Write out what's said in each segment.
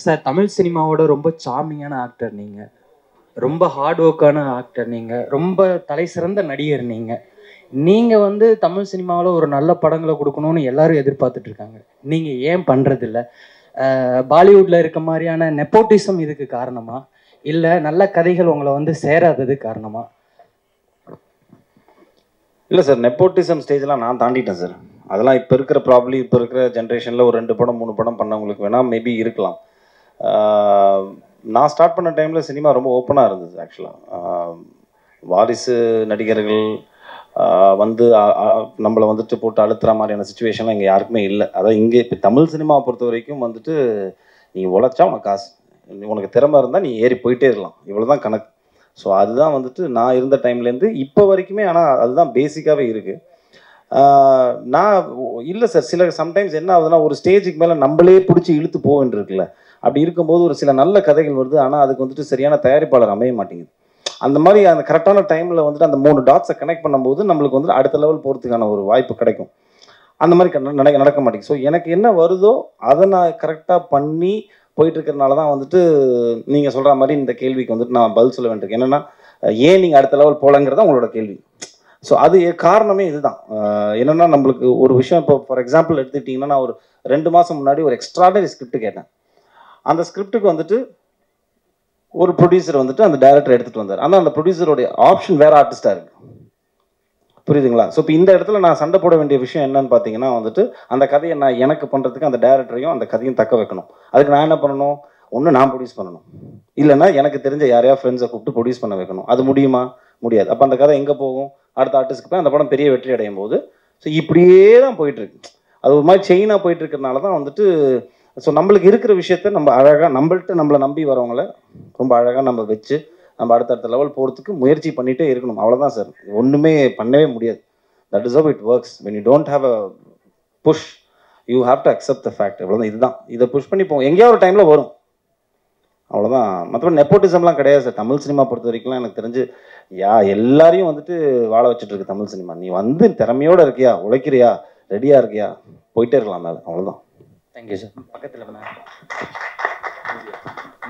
Sir Tamil சினிமாவோட ரொம்ப சார்மிங்கான actor நீங்கள், ரொம்ப ஹார்ட் ஒர்க்கான ஆக்டர் நீங்கள், ரொம்ப தலை சிறந்த நடிகர் நீங்கள். நீங்கள் வந்து தமிழ் சினிமாவில் ஒரு நல்ல படங்களை கொடுக்கணும்னு எல்லாரும் எதிர்பார்த்துட்டு இருக்காங்க. நீங்கள் ஏன் பண்ணுறதில்ல? பாலிவுட்டில் இருக்க மாதிரியான நெப்போட்டிசம் இதுக்கு காரணமா, இல்லை நல்ல கதைகள் உங்களை வந்து சேராதது காரணமா? இல்லை சார், நெப்போட்டிசம் ஸ்டேஜ்லாம் நான் தாண்டிட்டேன் சார். அதெல்லாம் இப்போ இருக்கிற இப்போ இருக்கிற ஜென்ரேஷனில் ஒரு 2 படம் 3 படம் பண்ணவங்களுக்கு வேணால் மேபி இருக்கலாம். நான் ஸ்டார்ட் பண்ண டைமில் சினிமா ரொம்ப ஓப்பனாக இருந்தது. ஆக்சுவலாக வாரிசு நடிகர்கள் வந்து நம்மளை வந்துட்டு போட்டு அழுத்துற மாதிரியான சுச்சுவேஷன்லாம் இங்கே யாருக்குமே இல்லை. அதாவது இங்கே இப்போ தமிழ் சினிமாவை பொறுத்த வரைக்கும் வந்துட்டு நீ உழைச்சா உனக்கு காசு, உனக்கு திறமை இருந்தால் நீ ஏறி போயிட்டே இருக்கலாம், இவ்வளோ தான் கணக்கு. ஸோ அதுதான் வந்துட்டு நான் இருந்த டைம்லேருந்து இப்போ வரைக்குமே. ஆனால் அதுதான் பேசிக்காகவே இருக்குது. நான் இல்லை சார், சில சம்டைம்ஸ் என்ன ஆகுதுன்னா, ஒரு ஸ்டேஜுக்கு மேலே நம்மளே பிடிச்சி இழுத்து போக வேண்டியிருக்குல்ல. அப்படி இருக்கும்போது ஒரு சில நல்ல கதைகள் வருது, ஆனால் அதுக்கு வந்துட்டு சரியான தயாரிப்பாளர் அமைய மாட்டேங்குது. அந்த மாதிரி அந்த கரெக்டான டைமில் வந்துட்டு அந்த 3 டாட்ஸை கனெக்ட் பண்ணும்போது நம்மளுக்கு வந்துட்டு அடுத்த லெவல் போகிறதுக்கான ஒரு வாய்ப்பு கிடைக்கும். அந்த மாதிரி நடக்க மாட்டேங்குது. ஸோ எனக்கு என்ன வருதோ அதை நான் கரெக்டாக பண்ணி போயிட்டு இருக்கிறதுனால தான் வந்துட்டு நீங்கள் சொல்கிற மாதிரி இந்த கேள்விக்கு வந்துட்டு நான் பதில் சொல்ல வேண்டியிருக்கு. என்னென்னா, ஏன் நீங்கள் அடுத்த லெவல் போகலங்கிறதா உங்களோட கேள்வி. ஸோ அது காரணமே இதுதான். என்னென்னா, நம்மளுக்கு ஒரு விஷயம் இப்போ ஃபார் எக்ஸாம்பிள் எடுத்துக்கிட்டிங்கன்னா, நான் ஒரு 2 மாதம் முன்னாடி ஒரு எக்ஸ்ட்ராடனரி ஸ்கிரிப்ட் கேட்டேன். அந்த ஸ்கிரிப்டுக்கு வந்துட்டு ஒரு ப்ரொடியூசர் வந்துட்டு அந்த டைரக்டர் எடுத்துகிட்டு வந்தார். ஆனால் அந்த ப்ரொடியூசருடைய ஆப்ஷன் வேறு ஆர்டிஸ்டாக இருக்குது. புரியுதுங்களா? ஸோ இப்போ இந்த இடத்துல நான் சண்டை போட வேண்டிய விஷயம் என்னன்னு பார்த்தீங்கன்னா வந்துட்டு, அந்த கதையை நான் எனக்கு பண்ணுறதுக்கு அந்த டைரக்டரையும் அந்த கதையும் தக்க வைக்கணும். அதுக்கு நான் என்ன பண்ணணும்? ஒன்று நான் ப்ரொடியூஸ் பண்ணணும், இல்லைன்னா எனக்கு தெரிஞ்ச யாரையா ஃப்ரெண்ட்ஸை கூப்பிட்டு ப்ரொடியூஸ் பண்ண வைக்கணும். அது முடியுமா? முடியாது. அப்போ அந்த கதை எங்கே போகும்? அடுத்த ஆர்டிஸ்ட்க்கு போய் அந்த படம் பெரிய வெற்றி அடையும் போது. ஸோ இப்படியே தான் போயிட்டுருக்கு. அது ஒரு மாதிரி செயினாக போயிட்டு இருக்கிறதுனால தான் வந்துட்டு, ஸோ நம்மளுக்கு இருக்கிற விஷயத்த நம்ம அழகாக நம்மளை நம்பி வரவங்களை ரொம்ப அழகாக நம்ம வச்சு நம்ம அடுத்தடுத்த லெவல் போகிறதுக்கு முயற்சி பண்ணிகிட்டே இருக்கணும். அவ்வளோதான் சார், ஒன்றுமே பண்ணவே முடியாது. That is how it works. When you don't have a push, you have to accept the fact. அவ்வளோதான். இதுதான், இதை புஷ் பண்ணி போவோம், எங்கேயோ ஒரு டைமில் வரும். அவ்வளோதான். மற்றபடி நெப்போட்டிசம்லாம் கிடையாது சார். தமிழ் சினிமா பொறுத்த வரைக்கும்லாம் எனக்கு தெரிஞ்சு எல்லாரையும் வந்துட்டு வாழ வச்சுட்டு இருக்கு தமிழ் சினிமா. நீ வந்து திறமையோடு இருக்கியா, உழைக்கிறியா, ரெடியாக இருக்கியா, போயிட்டே இருக்கலாம் மேலே. அவ்வளோதான். Thank you sir. பக்கத்தில்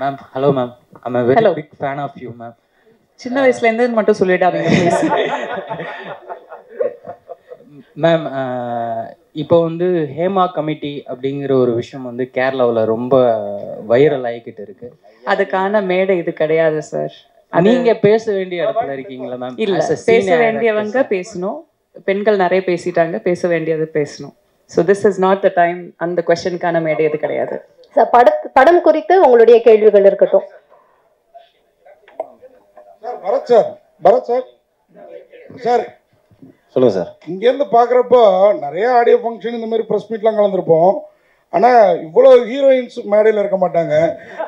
ma'am. Hello ma'am. I'm a very big fan of you ma'am. சின்ன வயசுலேருந்து மட்டும் சொல்லிடாதீங்க மேம். இப்போ வந்து ஹேமா கமிட்டி அப்படிங்கிற ஒரு விஷயம் வந்து கேரளாவில் ரொம்ப வைரல் ஆகிக்கிட்டு இருக்கு. அதுக்கான மேடை இது கிடையாது சார். நீங்க பேச வேண்டிய இடத்துல இருக்கீங்களா மேம்? இல்ல, பேச வேண்டியவங்க பேசணும். பெண்கள் நிறைய பேசிட்டாங்க, பேச வேண்டியது பேசணும். So this is not the time. அந்த கொஸ்டினுக்கான மேடை இது கிடையாது சார். படம் குறித்து உங்களுடைய கேள்விகள் இருக்கட்டும். பரத் சார் சார் சொல்லுங்கள் சார். இங்கேருந்து பார்க்குறப்போ நிறைய ஆடியோ ஃபங்க்ஷன் இந்த மாதிரி ப்ரெஸ் மீட்லாம் கலந்துருப்போம். ஆனால் இவ்வளோ ஹீரோயின்ஸ் மேடையில் இருக்க மாட்டாங்க,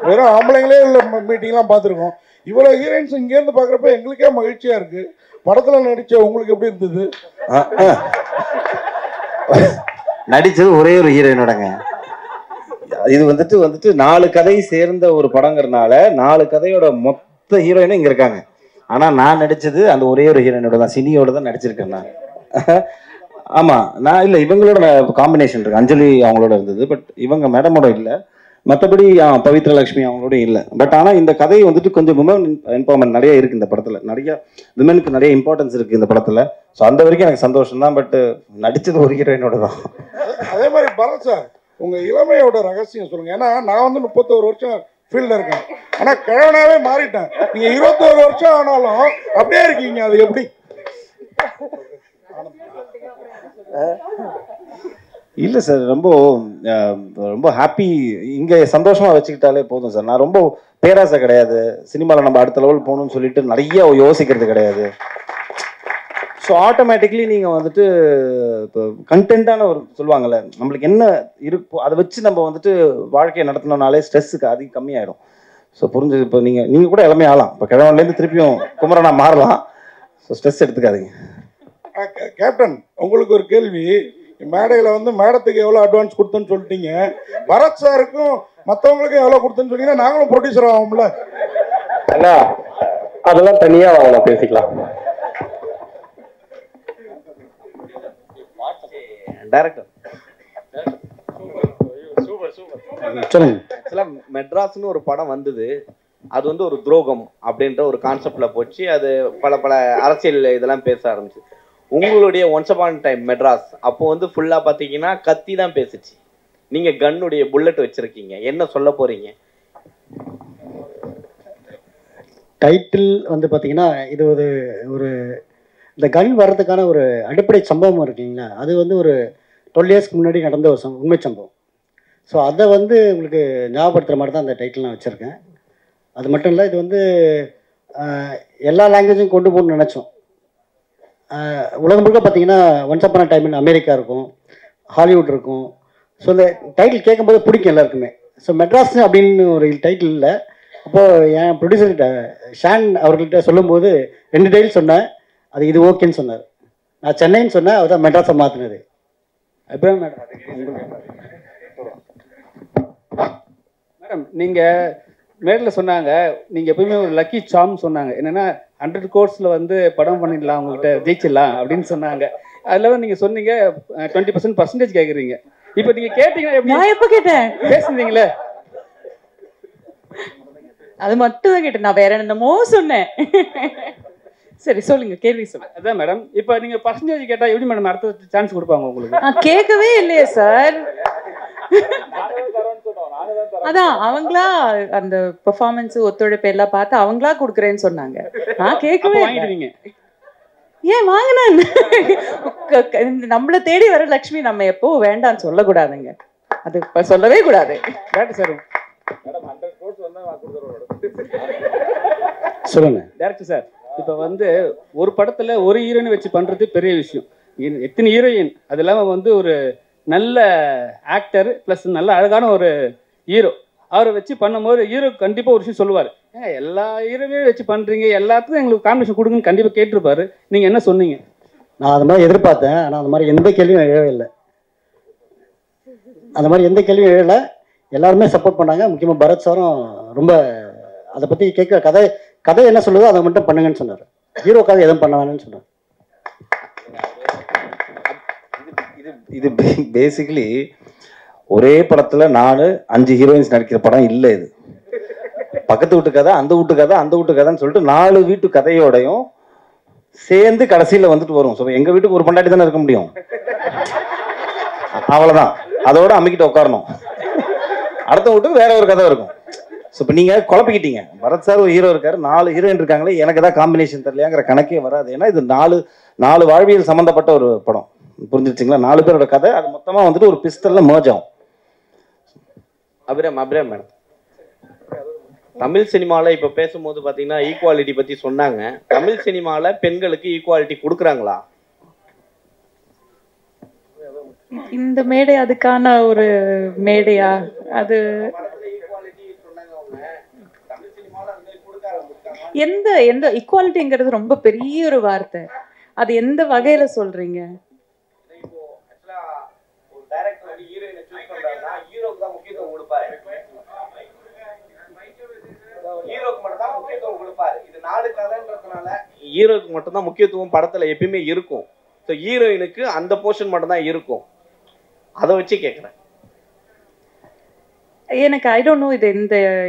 வெறும் ஆம்பளைங்களே உள்ள மீட்டிங்லாம் பார்த்துருக்கோம். இவ்வளோ ஹீரோயின்ஸ் இங்கேருந்து பார்க்குறப்ப எங்களுக்கே மகிழ்ச்சியாக இருக்குது. படத்தில் நடித்த உங்களுக்கு எப்படி இருந்தது? நடித்தது ஒரே ஒரு ஹீரோயினோடங்க. இது வந்துட்டு 4 கதை சேர்ந்த ஒரு படங்கிறதுனால 4 கதையோட மொத்த ஹீரோயினும் இங்கே இருக்காங்க. ஆனால் நான் நடித்தது அந்த ஒரே ஒரு ஹீரோயினோட தான், சினியோட தான் நடிச்சிருக்கேன் நான். ஆமாம், நான் இல்லை, இவங்களோட காம்பினேஷன் இருக்குது. அஞ்சலி அவங்களோட இருந்தது, பட் இவங்க மேடமோட இல்லை. மற்றபடி பவித்ரா லட்சுமி அவங்களோட இல்லை. பட் ஆனால் இந்த கதை வந்துட்டு கொஞ்சம் விமன் எம்பவர்மெண்ட் நிறைய இருக்குது இந்த படத்தில். நிறைய விமனுக்கு நிறைய இம்பார்ட்டன்ஸ் இருக்குது இந்த படத்தில். ஸோ அந்த வரைக்கும் எனக்கு சந்தோஷம் தான். பட் நடித்தது ஒரு ஹீரோயினோட தான். அதே மாதிரி பரத் சார், உங்கள் இளமையோட ரகசியம் சொல்லுங்கள். ஏன்னா நான் வந்து 31 வருஷம் ஃபீல்டில் இருக்கேன், ஆனால் கிழவனாவே மாறிட்டேன். நீங்கள் 21 வருஷம் ஆனாலும் அப்படியே இருக்கீங்க, அது எப்படி? இல்லை சார், ரொம்ப ஹாப்பி. இங்கே சந்தோஷமாக வச்சுக்கிட்டாலே போதும் சார். நான் ரொம்ப பேராசை கிடையாது. சினிமாவில் நம்ம அடுத்த லெவல் போகணும்னு சொல்லிட்டு நிறைய யோசிக்கிறது கிடையாது. ஸோ ஆட்டோமேட்டிக்லி நீங்கள் வந்துட்டு இப்போ கண்டென்ட்டான ஒரு சொல்லுவாங்கள்ல, நம்மளுக்கு என்ன இருக்கோ அதை வச்சு நம்ம வந்துட்டு வாழ்க்கையை நடத்தினோம்னாலே ஸ்ட்ரெஸ்ஸுக்கு அதிகம் கம்மியாயிடும். ஸோ புரிஞ்சு, இப்போ நீங்கள் கூட எல்லாமே ஆகலாம். இப்போ கிழவன்லேருந்து திருப்பியும் குமரனா மாறலாம். ஸோ ஸ்ட்ரெஸ் எடுத்துக்காதீங்க. கேப்டன், உங்களுக்கு ஒரு கேள்வி. மேடையில் வந்து மேடத்துக்கு எவ்வளோ அட்வான்ஸ் கொடுத்தோன்னு சொல்லிட்டீங்க, பரத் சாருக்கும் மற்றவங்களுக்கும் எவ்வளோ கொடுத்தோன்னு சொன்னீங்கன்னா நாங்களும் ப்ரொடியூசர் ஆகும்ல? அண்ணா அதெல்லாம் தனியாக வாங்கலாம், பேசிக்கலாம். டைரக்டர் சொல்லுங்க. ஆக்சுவலாக மெட்ராஸ்னு ஒரு படம் வந்தது, அது வந்து ஒரு துரோகம் அப்படின்ற ஒரு கான்செப்ட்ல போச்சு. அது பல அரசியல் இதெல்லாம் பேச ஆரம்பிச்சு. உங்களுடைய ஒன்ஸ் அப்பான் டைம் மெட்ராஸ் அப்போ வந்து ஃபுல்லா பாத்தீங்கன்னா கத்தி தான் பேசுச்சு. நீங்க கன்னுடைய புல்லட் வச்சிருக்கீங்க, என்ன சொல்ல போறீங்க? டைட்டில் வந்து பார்த்தீங்கன்னா இது ஒரு இந்த கன் வர்றதுக்கான ஒரு அடிப்படை சம்பவம் இருக்குங்களா, அது வந்து ஒரு 12 இயர்ஸ்க்கு முன்னாடி நடந்த ஒரு உண்மை சம்பவம். ஸோ அதை வந்து உங்களுக்கு ஞாபகப்படுத்துகிற மாதிரி தான் அந்த டைட்டில் நான் வச்சுருக்கேன். அது மட்டும் இல்லை, இது வந்து எல்லா லாங்குவேஜும் கொண்டு போகணும்னு நினச்சோம். உலகம் முழுக்க பார்த்தீங்கன்னா once upon time in America இருக்கும், ஹாலிவுட் இருக்கும். ஸோ இந்த டைட்டில் கேட்கும்போது பிடிக்கும் எல்லாருக்குமே. ஸோ மெட்ராஸ் அப்படின்னு ஒரு டைட்டில் இல்லை. அப்போது என் ப்ரொடியூசர்கிட்ட ஷான் அவர்கள்ட்ட சொல்லும்போது 2 டைட்டில் சொன்னேன், அது இது ஓகேன்னு சொன்னார். நான் சென்னைன்னு சொன்னேன், அவர் தான் மெட்ராஸை மாற்றினது. அப்புறம் மேடம் நீங்கள் மேடில் சொன்னாங்க, நீங்கள் எப்பயுமே ஒரு லக்கி சாம் சொன்னாங்க. என்னென்னா 100 கோர்ஸில் வந்து படம் பண்ணிடலாம், உங்கள்கிட்ட ஜெயிச்சிடலாம் அப்படின்னு சொன்னாங்க. அதில் வந்து நீங்கள் சொன்னீங்க 20% கேட்குறீங்க. இப்போ நீங்கள் கேட்டீங்கன்னா எப்படி? நான் எப்போ கேட்டேன்? பேசுனீங்களே, அது மட்டும் தான் கேட்டேன், நான் வேற என்னமோ சொன்னேன். சரி சொல்லுங்க, கேள்வி சொல்லுங்க. அதான் மேடம், இப்போ நீங்கள் பர்சன்டேஜ் கேட்டால் எப்படி மேடம் அடுத்த சான்ஸ் கொடுப்பாங்க உங்களுக்கு? நான் கேட்கவே இல்லையே சார். அதான் அவங்களா அந்த பெர்ஃபார்மன்ஸ் ஒத்துழைப்பு எல்லாம் பார்த்து அவங்களா கொடுக்குறேன்னு சொன்னாங்க. நான் கேட்கவே வாங்கிடுவீங்க. ஏன் வாங்கினேன்? நம்மளை தேடி வர லக்ஷ்மி நம்ம எப்போ வேண்டான்னு சொல்லக்கூடாதுங்க, அது இப்ப சொல்லவே கூடாது. சார் சொல்லுங்க டேரக்டர் சார், இப்போ வந்து ஒரு படத்துல ஒரு ஹீரோயின் வச்சு பண்றது பெரிய விஷயம். எத்தனை ஹீரோயின், அது இல்லாமல் வந்து ஒரு நல்ல ஆக்டர் ப்ளஸ் நல்ல அழகான ஒரு ஹீரோ, அவரை வச்சு பண்ணும்போது ஹீரோ கண்டிப்பாக ஒரு விஷயம் சொல்லுவார், எல்லா ஹீரோவையும் வச்சு பண்ணுறீங்க, எல்லாத்துக்கும் எங்களுக்கு காம்பினேஷன் கொடுங்கன்னு கண்டிப்பாக கேட்டிருப்பாரு. நீங்கள் என்ன சொன்னீங்க? நான் அந்த மாதிரி எதிர்பார்த்தேன், ஆனால் அந்த மாதிரி எந்த கேள்வியும் எழவே இல்லை. அந்த மாதிரி எந்த கேள்வியும் எழலை, எல்லாருமே சப்போர்ட் பண்ணாங்க. முக்கியமாக பரத் சாரும் ரொம்ப அதை பற்றி கேட்க கதை என்ன சொல்லுதோ அதை மட்டும் பண்ணுங்கன்னு சொன்னார். ஹீரோக்காக எதுவும் பண்ண வேணும்னு சொன்னார். இது பேசிக்கலி ஒரே படத்துல 4-5 ஹீரோயின்ஸ் நடிக்கிற படம் இல்லை. இது பக்கத்து வீட்டு கதை, அந்த வீட்டு கதை, அந்த வீட்டு கதைன்னு சொல்லிட்டு 4 வீட்டு கதையோடையும் சேர்ந்து கடைசியில வந்துட்டு வரும். ஸோ எங்க வீட்டுக்கு ஒரு பண்டாட்டி தானே இருக்க முடியும், அவ்வளவுதான். அதோட அம்மிக்கிட்ட உட்காரணும். அடுத்த வீட்டுக்கு வேற ஒரு கதை இருக்கும். ஸோ இப்போ நீங்க குழப்பிக்கிட்டீங்க. பரத் சார் ஒரு ஹீரோ இருக்காரு, 4 ஹீரோயின் இருக்காங்களே, எனக்கு தான் காம்பினேஷன் தெரியலையாங்கிற கணக்கே வராது. ஏன்னா இது 4 வாழ்வியல் சம்பந்தப்பட்ட ஒரு படம். புரிஞ்சிருச்சுங்களா? 4 பேரோட கதை, அது மொத்தமா வந்துட்டு ஒரு பிஸ்டல்ல மர்ஜ் ஆகும். அபிராம் மேடம், தமிழ் சினிமாவில் இப்போ பேசும்போது பார்த்தீங்கன்னா ஈக்குவாலிட்டி பற்றி சொன்னாங்க. தமிழ் சினிமாவில் பெண்களுக்கு ஈக்குவாலிட்டி கொடுக்குறாங்களா? இந்த மேடை அதுக்கான ஒரு மேடையா? அது எந்த எந்த ஈக்குவாலிட்டிங்கிறது ரொம்ப பெரிய ஒரு வார்த்தை. அது எந்த வகையில சொல்றீங்க? ஹீரோக்கு மட்டும் தான் முக்கியத்துவம் படத்துல எப்பயுமே இருக்கும். ஸோ ஹீரோயினுக்கு அந்த போர்ஷன் மட்டும் தான் இருக்கும். அதை வச்சு கேட்குறேன். எனக்கு ஐ டோன்ட் நோ, இது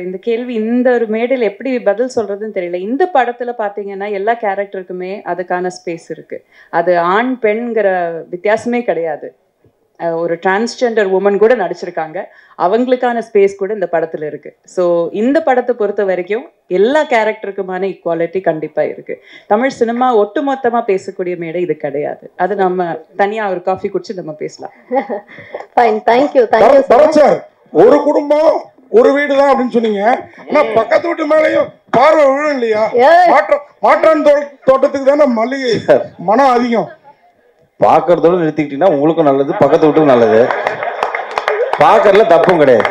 இந்த கேள்வி இந்த ஒரு மேடையில் எப்படி பதில் சொல்றதுன்னு தெரியல. இந்த படத்துல பாத்தீங்கன்னா எல்லா கேரக்டருக்குமே அதுக்கான ஸ்பேஸ் இருக்கு. அது ஆண் பெண்ங்கிற வித்தியாசமே கிடையாது. ஒரு டிரான்ஸ்ஜெண்டர் உமன் கூட நடிச்சிருக்காங்க, அவங்களுக்கான ஸ்பேஸ் கூட இந்த படத்துல இருக்கு. ஸோ இந்த படத்தை பொறுத்த வரைக்கும் எல்லா கேரக்டருக்குமான ஈக்குவாலிட்டி கண்டிப்பா இருக்கு. தமிழ் சினிமா ஒட்டுமொத்தமா பேசக்கூடிய மேடை இது கிடையாது. அது நம்ம தனியா ஒரு காஃபி குடிச்சு நம்ம பேசலாம். Fine, thank you sir. ஒரு குடும்பம் ஒரு வீடு தான் அப்படின்னு சொன்னீங்க. ஆனா பக்கத்து வீட்டு மேலேயும் பார்வை விழும் இல்லையா? மாற்றான் தோட்டத்துக்கு தானே மல்லிகை மனம் அதிகம். பார்க்கறதோட நிறுத்திக்கிட்டீங்கன்னா உங்களுக்கும் நல்லது, பக்கத்து வீட்டுக்கும் நல்லது. பார்க்கறதுல தப்பும் கிடையாது.